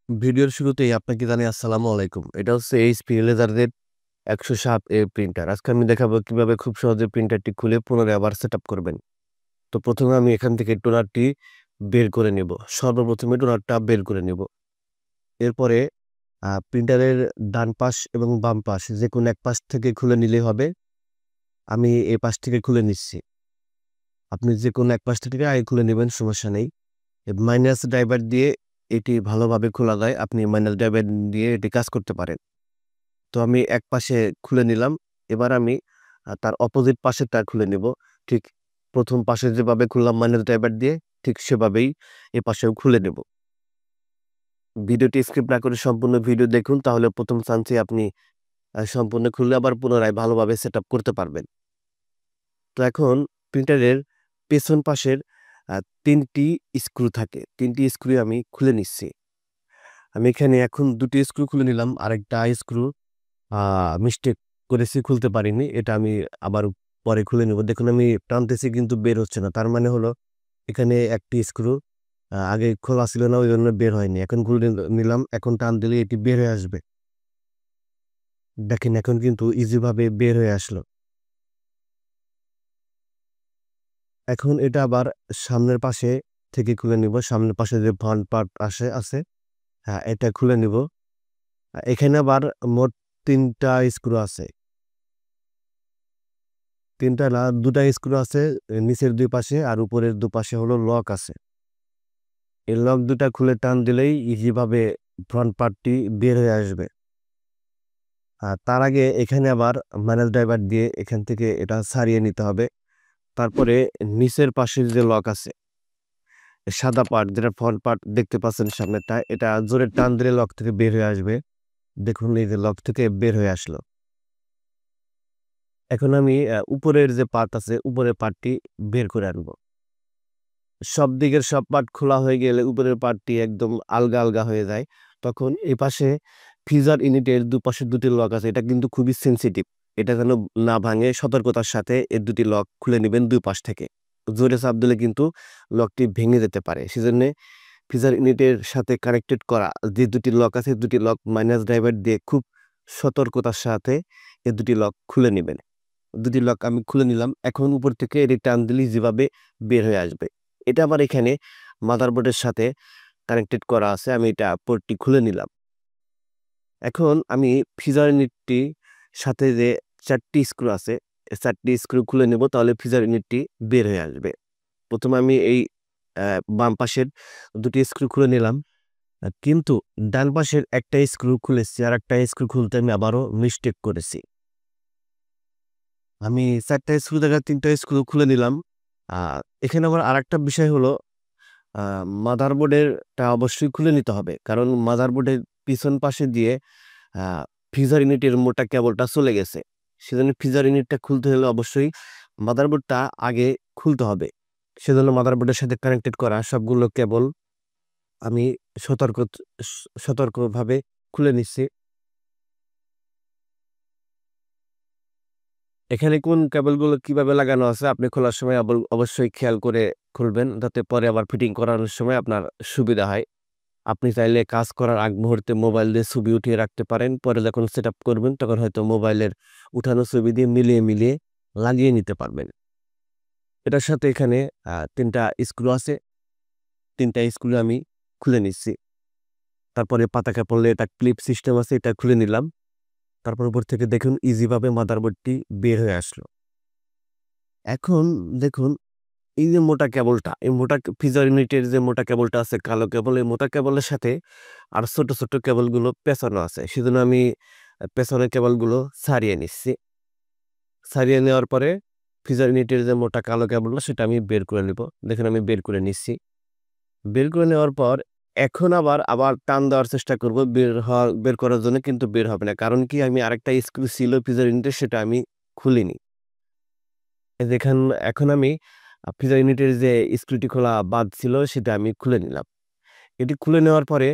ভিডিওর শুরুতেই আপনাকে জানাই আসসালামু আলাইকুম। এটা হচ্ছে এইচপি লেজারজেড 107A প্রিন্টার। আজকে আমি দেখাবো কিভাবে খুব সহজে প্রিন্টারটি খুলে পুনরায় আবার সেটআপ করবেন। তো প্রথমে আমি এখান থেকে টোনারটি বের করে নিব। সর্বপ্রথমে টোনারটা বের করে নিব। এরপরে প্রিন্টারের ডান পাশ এবং বাম পাশ যেকোনো এক পাশ থেকে খুলে নিলেই হবে। আমি এই পাশ থেকে খুলে নিচ্ছি। আপনি যেকোনো এক পাশ থেকে আগে খুলে নেবেন, সমস্যা নেই। মাইনাস ড্রাইভার দিয়ে এটি ভালোভাবে খোলা যায়। আপনি মাইনাস ড্রাইভার দিয়ে এটি কাজ করতে পারেন। তো আমি এক পাশে খুলে নিলাম। এবার আমি তার অপোজিট পাশেরটা খুলে নিব। ঠিক ১ম পাশে যেভাবে খুললাম মাইনাস ড্রাইভার দিয়ে, ঠিক সেভাবেই এ পাশেও খুলে নেব। ভিডিওটি স্কিপ না করে সম্পূর্ণ ভিডিও দেখুন, তাহলে ১ম চান্সেই আপনি সম্পূর্ণ খুললে আবার পুনরায় ভালোভাবে সেটআপ করতে পারবেন। তো এখন প্রিন্টারের পেছন পাশের ৩ টি স্ক্রু থাকে। ৩ টি স্ক্রু আমি খুলে নিচ্ছি। আমি এখানে এখন ২ টি স্ক্রু খুলে নিলাম। আরেকটা স্ক্রু আ মিস্টেক করেছি, খুলতে পারিনি। এটা আমি আবার পরে খুলে নেব। দেখুন আমি টানতেছি কিন্তু বের হচ্ছে না। তার মানে হলো এখানে একটি স্ক্রু আগে খোলা ছিল না, ওইজন্য বের হয়নি। এখন খুলে নিলাম। এখন টান দিলে এটি বের হয়ে আসবে। দেখেন এখন কিন্তু ইজি ভাবে বের হয়ে আসলো। এখন এটা আবার সামনের পাশে থেকে খুলে নিব। সামনের পাশে যে ফ্রন্ট পার্ট আছে, হ্যাঁ, এটা খুলে নিব। এখানে আবার মোট ৩ টা স্ক্রু আছে। ৩ টা না, ২ টা স্ক্রু আছে নিচের ২ পাশে, আর উপরের দুপাশে হলো লক আছে। এই লক ২ টা খুলে টান দিলেই ইজি ভাবে ফ্রন্ট পার্টটি বের হয়ে আসবে। তার আগে এখানে আবার ম্যানুয়াল ড্রাইভার দিয়ে এখান থেকে এটা ছাড়িয়ে নিতে হবে। তারপরে নিচের পাশের যে লক আছে, সাদা পার্ট যেটা ফ্রন্ট পার্ট দেখতে পাচ্ছেন সামনেরটা, এটা জোরে টান দিলে লক থেকে বের হয়ে আসবে। দেখুন এই যে লক থেকে বের হয়ে আসলো। এখন আমি উপরের যে পার্ট আছে, উপরের পার্টটি বের করে আনবো। সব দিকের সব পার্ট খোলা হয়ে গেলে উপরের পার্টটি একদম আলগা হয়ে যায়। তখন এপাশে ফ্রিজার ইউনিটের দুপাশে ২ টি লক আছে। এটা কিন্তু খুবই সেনসিটিভ। এটা যেন না ভাঙে, সতর্কতার সাথে এই ২ টি লক খুলে নিবেন ২ পাশ থেকে। জোরে চাপ দিলে কিন্তু লকটি ভেঙে যেতে পারে। সেজন্যে ফ্রিজার ইউনিটের সাথে কানেক্টেড করা যে ২ টি লক আছে, ২ টি লক মাইনাস ড্রাইভার দিয়ে খুব সতর্কতার সাথে এই ২ টি লক খুলে নিবেন। ২ টি লক আমি খুলে নিলাম। এখন উপর থেকে এটি টান দিলেই যেভাবে বের হয়ে আসবে। এটা আবার এখানে মাদারবোর্ডের সাথে কানেক্টেড করা আছে। আমি এটা পোর্টটি খুলে নিলাম। এখন আমি ফ্রিজার ইউনিটটি সাথে যে ৪ টি স্ক্রু আছে, এই ৪ টি স্ক্রু খুলে নেব, তাহলে ফ্রিজার ইউনিটটি বের হয়ে আসবে। ১ম এ আমি এই বাম পাশের ২ টি স্ক্রু খুলে নিলাম। কিন্তু ডান পাশের একটা স্ক্রু খুলেছি, আরেকটা স্ক্রু খুলতে আমি আবারও মিস্টেক করেছি। আমি ৪ টা স্ক্রু জায়গায় ৩ টা স্ক্রু খুলে নিলাম। আ এখানে আবার আরেকটা বিষয় হলো আ মাদারবোর্ডেরটা অবশ্যই খুলে নিতে হবে। কারণ মাদারবোর্ডের পিছন পাশে দিয়ে আ ফ্রিজার ইউনিটের মোটা কেবলটা চলে গেছে। সেজন্য ফ্রিজার ইউনিটটা খুলতে হলে অবশ্যই মাদারবোর্ডটা আগে খুলতে হবে। সেজন্য মাদারবোর্ডের সাথে কানেক্টেড করা সবগুলো কেবল আমি সতর্ক স সতর্কভাবে খুলে নিচ্ছি। এখানে কোন কেবলগুলো কিভাবে লাগানো আছে আপনি খোলার সময় অবশ্যই খেয়াল করে খুলবেন, যাতে পরে আবার ফিটিং করানোর সময় আপনার সুবিধা হয়। আপনি চাইলে কাজ করার আগ মুহূর্তে মোবাইল দিয়ে ছবি উঠিয়ে রাখতে পারেন। পরে যখন সেটআপ করবেন তখন হয়তো মোবাইলের উঠানো ছবি দিয়ে মিলিয়ে লাগিয়ে নিতে পারবেন। এটার সাথে এখানে ৩ টা স্ক্রু আছে। ৩ টা স্ক্রু আমি খুলে নিচ্ছি। তারপরে পাতা কাপড়ে এটা ক্লিপ সিস্টেম আছে, এটা খুলে নিলাম। তারপর উপর থেকে দেখুন ইজি ভাবে মাদারবোর্ডটি বের হয়ে আসলো। এখন দেখুন এই যে মোটা কেবলটা, এই মোটা ফ্রিজার ইউনিটের যে মোটা কেবলটা আছে, কালো কেবল, এই মোটা কেবলের সাথে আর ছোট কেবলগুলো পেঁচানো আছে। সেজন্য আমি পেছনের কেবলগুলো ছাড়িয়ে নিচ্ছি। ছাড়িয়ে নেওয়ার পরে ফ্রিজার ইউনিটের যে মোটা কালো কেবলটা সেটা আমি বের করে নিব। দেখুন আমি বের করে নিচ্ছি। বের করে নেওয়ার পর এখন আবার টান দেওয়ার চেষ্টা করব বের করার জন্য, কিন্তু বের হবে না। কারণ কি, আমি আরেকটা স্ক্রু ছিল ফ্রিজার ইউনিটের, সেটা আমি খুলিনি। এই দেখেন এখন আমি ফ্রিজার ইউনিটের যে স্ক্রুটি খোলা বাদ ছিল সেটা আমি খুলে নিলাম। এটি খুলে নেওয়ার পরে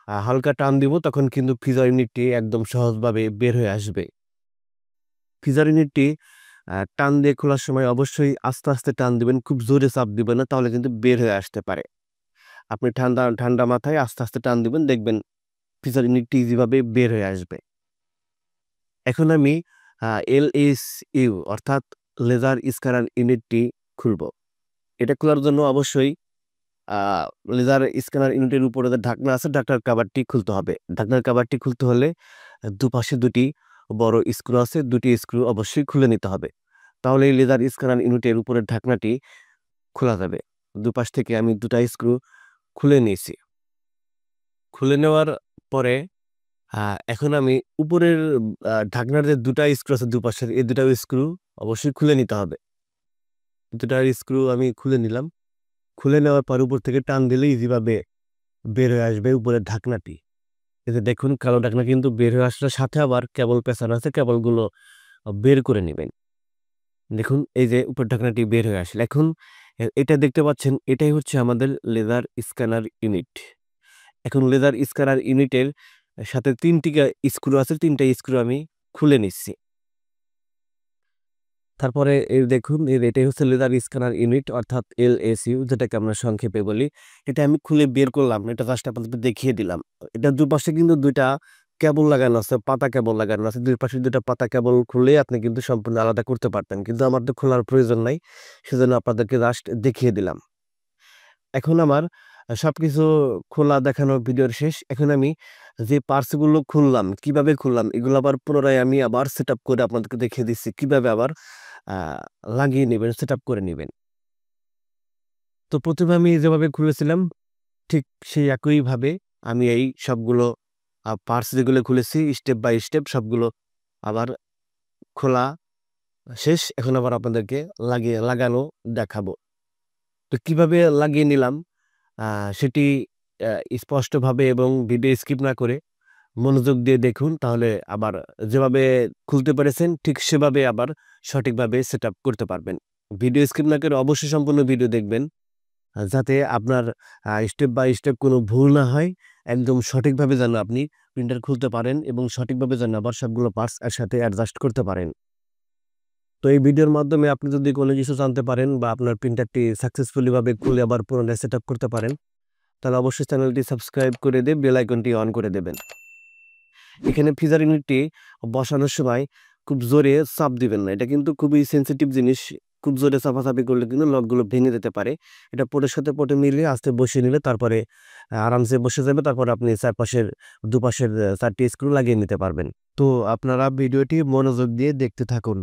হালকা টান দিব, তখন কিন্তু ফ্রিজার ইউনিটটি একদম সহজভাবে বের হয়ে আসবে। ফ্রিজার ইউনিটটি টান দিয়ে খোলার সময় অবশ্যই আস্তে টান দিবেন। খুব জোরে চাপ দিবেন না, তাহলে কিন্তু বের হয়ে আসতে পারে। আপনি ঠান্ডা মাথায় আস্তে টান দিবেন, দেখবেন ফ্রিজার ইউনিটটি ইজিভাবে বের হয়ে আসবে। এখন আমি LSU অর্থাৎ লেজার স্ক্যানার ইউনিটটি খুলব। এটা খোলার জন্য অবশ্যই আ লেজার স্ক্যানার ইউনিটের উপরে যে ঢাকনা আছে, ঢাকনার কভারটি খুলতে হবে। ঢাকনার কভারটি খুলতে হলে দুপাশে ২ টি বড় স্ক্রু আছে, ২ টি স্ক্রু অবশ্যই খুলে নিতে হবে। তাহলে এই লেজার স্ক্যানার ইউনিটের উপরের ঢাকনাটি খোলা যাবে। দুপাশ থেকে আমি ২ টা স্ক্রু খুলে নিয়েছি। খুলে নেওয়ার পরে এখন আমি উপরের ঢাকনার যে ২ টা স্ক্রু আছে দুপাশের, এই ২ টা স্ক্রু অবশ্যই খুলে নিতে হবে। ২ টা স্ক্রু আমি খুলে নিলাম। খুলে নেওয়ার পর উপর থেকে টান দিলে ইজিভাবে বের হয়ে আসবে উপরের ঢাকনাটি। এই যে দেখুন কালো ঢাকনা কিন্তু বের হয়ে আসলে সাথে আবার কেবল পেঁচানো আছে, কেবলগুলো বের করে নিবেন। দেখুন এই যে উপরের ঢাকনাটি বের হয়ে আসলে। এখন এটা দেখতে পাচ্ছেন, এটাই হচ্ছে আমাদের লেজার স্ক্যানার ইউনিট। এখন লেজার স্ক্যানার ইউনিটের সাথে ৩ টি স্ক্রু আছে, ৩ টা স্ক্রু আমি খুলে নিচ্ছি। তারপরে এই দেখুন এটাই হচ্ছে লেজার স্ক্যানার ইউনিট অর্থাৎ LSU, যেটাকে আমরা সংক্ষেপে বলি। এটা আমি খুলে বের করলাম। এটা জাস্ট আপনাদেরকে দেখিয়ে দিলাম। এটার দুপাশে কিন্তু ২ টা কেবল লাগানো আছে, পাতা কেবল লাগানো আছে। ২ পাশে ২ টা পাতা কেবল খুললেই আপনি কিন্তু সম্পূর্ণ আলাদা করতে পারতেন। কিন্তু আমার তো খোলার প্রয়োজন নাই। সেজন্য আপনাদেরকে জাস্ট দেখিয়ে দিলাম। এখন আমার সবকিছু খোলা দেখানো ভিডিওর শেষ। এখন আমি যে পার্টস গুলো খুললাম, কিভাবে খুললাম এগুলো আবার পুনরায় আমি আবার সেটআপ করে আপনাদেরকে দেখিয়ে দিচ্ছি কিভাবে আবার আ লাগিয়ে নিবেন, সেটআপ করে নিবেন। তো ১ম এ আমি যেভাবে খুলেছিলাম ঠিক সেই একইভাবে আমি এই সবগুলো পার্টস যেগুলো খুলেছি স্টেপ বাই স্টেপ সবগুলো আবার খোলা শেষ। এখন আবার আপনাদেরকে লাগানো দেখাবো। তো কিভাবে লাগিয়ে নিলাম আ সেটি আ স্পষ্টভাবে এবং ভিডিও স্কিপ না করে মনোযোগ দিয়ে দেখুন। তাহলে আবার যেভাবে খুলতে পেরেছেন ঠিক সেভাবে আবার সঠিকভাবে সেটআপ করতে পারবেন। ভিডিও স্কিপ না করে অবশ্যই সম্পূর্ণ ভিডিও দেখবেন। যাতে আপনার স্টেপ বাই স্টেপ কোনো ভুল না হয়। একদম সঠিকভাবে যেন আপনি প্রিন্টার খুলতে পারেন এবং সঠিকভাবে যেন আবার সবগুলো পার্টস একসাথে অ্যাডজাস্ট করতে পারেন। তো এই ভিডিওর মাধ্যমে আপনি যদি কোনো কিছু জানতে পারেন বা আপনার প্রিন্টারটি সাকসেসফুলি ভাবে খুলে আবার পুনরায় সেটআপ করতে পারেন, তাহলে অবশ্যই চ্যানেলটি সাবস্ক্রাইব করে দিয়ে বেল আইকনটি অন করে দেবেন। এখানে ফ্রিজার ইউনিটটি বসানোর সময় খুব জোরে চাপ দিবেন না। এটা কিন্তু খুবই সেনসিটিভ জিনিস। খুব জোরে চাপাচাপি করলে কিন্তু নটগুলো ভেঙে যেতে পারে। এটা পটের সাথে পটে মিলিয়ে আস্তে বসিয়ে নিলে তারপরে আরামসে বসে যাবে। তারপরে আপনি দুপাশের ৪ টি স্ক্রু লাগিয়ে নিতে পারবেন। তো আপনারা ভিডিওটি মনোযোগ দিয়ে দেখতে থাকুন।